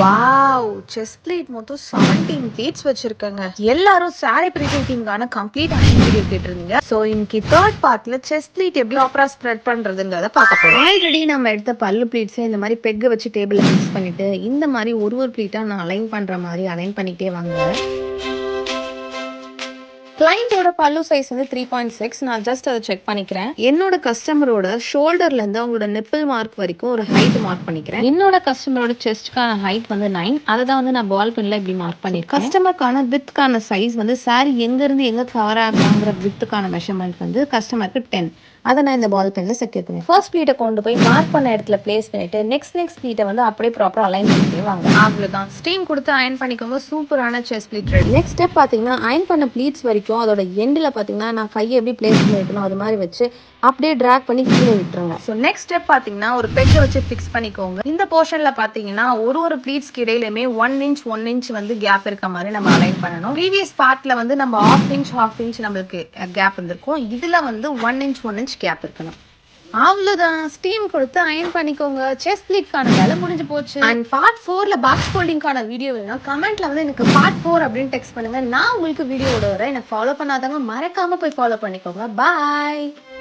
Wow! Chess plate மொத்தம் 17 plates வச்சிருக்கேங்க. எல்லாரும் sorry ப்ரீசென்டிங்கான complete iron video கேட்டிருந்தீங்க. ஸோ இன்னைக்கு தேர்ட் பார்ட்ல செஸ் பிளேட் எப்படி ப்ராப்பரா ஸ்ப்ரெட் பண்றதுங்கிறத பார்க்க போறோம். ஆல்ரெடி நம்ம எடுத்த பல்லு பிளேட்ஸை இந்த மாதிரி பெக்க வச்சு டேபிள்ல ஃபிக்ஸ் பண்ணிட்டு இந்த மாதிரி ஒரு பிளேட்டா நான் அலைன் பண்ற மாதிரி அலைன் பண்ணிட்டே வாங்க. கிளைண்டோட பல்லு சைஸ் வந்து 3.6. நான் ஜஸ்ட் அதை செக் பண்ணிக்கிறேன். என்னோட கஸ்டமரோட ஷோல்டர்ல இருந்து அவங்களோட நிப்பிள் மார்க் வரைக்கும் ஒரு ஹைட் மார்க் பண்ணிக்கிறேன். என்னோட கஸ்டமரோட செஸ்ட்கான ஹைட் வந்து 9. அதை தான் வந்து நான் பால் பென்ல இப்படி மார்க் பண்ணிருக்கேன். கஸ்டமருக்கான வித்துக்கான சைஸ் வந்து சாரி எங்க இருந்து எங்க கவர் ஆகலாங்கிற வித்துக்கான மெஷர்மெண்ட் வந்து கஸ்டமருக்கு 10. அதை நான் இந்த பால் பென்ல செக் பண்ணுவேன். ஃபர்ஸ்ட் பிளேட்டை கொண்டு போய் மார்க் பண்ண இடத்துல பிளேஸ் பண்ணிட்டு நெக்ஸ்ட் பிளேட்டை வந்து அப்படியே ப்ராப்பரா அலைன் பண்ணிட்டே வாங்க. அவ்வளவுதான். ஸ்டீம் கொடுத்து அயன் பண்ணிக்கோங்க. சூப்பரான chess plate ready. Next step பாத்தீங்கன்னா அயன் பண்ண பிளேட்ஸ் வரைக்கும் அதோட எண்டில் பார்த்தீங்கன்னா நான் கையை எப்படி பிளேஸ் பண்ணிருக்கணும் அது மாதிரி வச்சு அப்படியே ட்ராக் பண்ணி கீழே விட்டுருங்க. ஸோ நெக்ஸ்ட் ஸ்டெப் பார்த்தீங்கன்னா ஒரு பெக்கை வச்சு ஃபிக்ஸ் பண்ணிக்கோங்க. இந்த போர்ஷன்ல பார்த்தீங்கன்னா ஒரு பிளேட்ஸ்க்கு இடையிலுமே 1 இன்ச் வந்து கேப் இருக்க மாதிரி நம்ம அலைன் பண்ணணும். ப்ரீவியஸ் பார்ட்ல வந்து நம்ம ஹாஃப் இன்ச் நம்மளுக்கு கேப் இருந்திருக்கும். இதுல வந்து 1 இன்ச் கேப் இருக்கணும். அவ்வளவுதான். ஸ்டீம் கொடுத்து அயன் பண்ணிக்கோங்க. செஸ் பிளேட்கான வேலை முடிஞ்சு போச்சு. அண்ட் பார்ட் 4ல பாக்ஸ் ஃபோல்டிங்கான வீடியோ வேணும் கமெண்ட்ல வந்து எனக்கு பார்ட் 4 அப்படின்னு டெக்ஸ்ட் பண்ணுங்க. நான் உங்களுக்கு வீடியோட வரேன். எனக்கு ஃபாலோ பண்ணாதவங்க மறக்காம போய் ஃபாலோ பண்ணிக்கோங்க. பாய்.